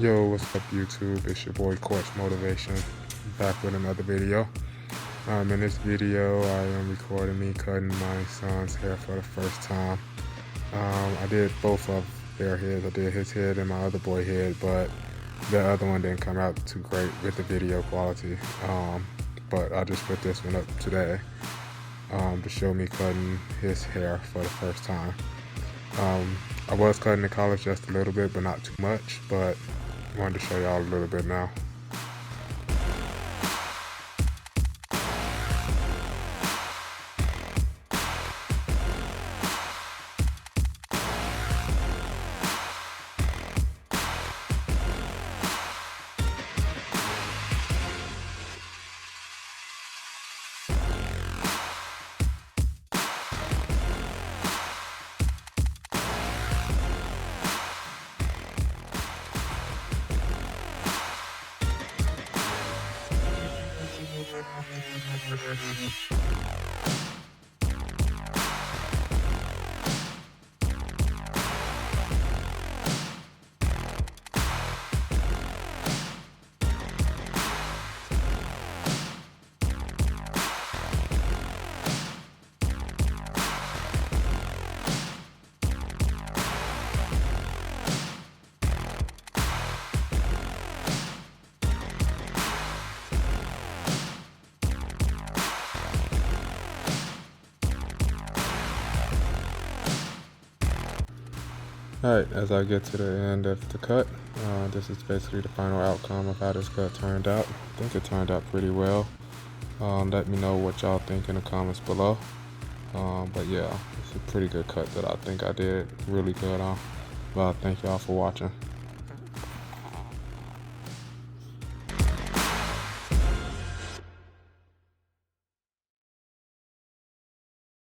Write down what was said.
Yo, what's up YouTube? It's your boy Coach Motivation, back with another video. In this video I am recording me cutting my son's hair for the first time. I did both of their heads. I did his head and my other boy head, but the other one didn't come out too great with the video quality. But I just put this one up today to show me cutting his hair for the first time. I was cutting in college just a little bit, but not too much, but wanted to show y'all a little bit now. Alright, as I get to the end of the cut, this is basically the final outcome of how this cut turned out. I think it turned out pretty well. Let me know what y'all think in the comments below. But yeah, it's a pretty good cut that I think I did really good on. Thank y'all for watching.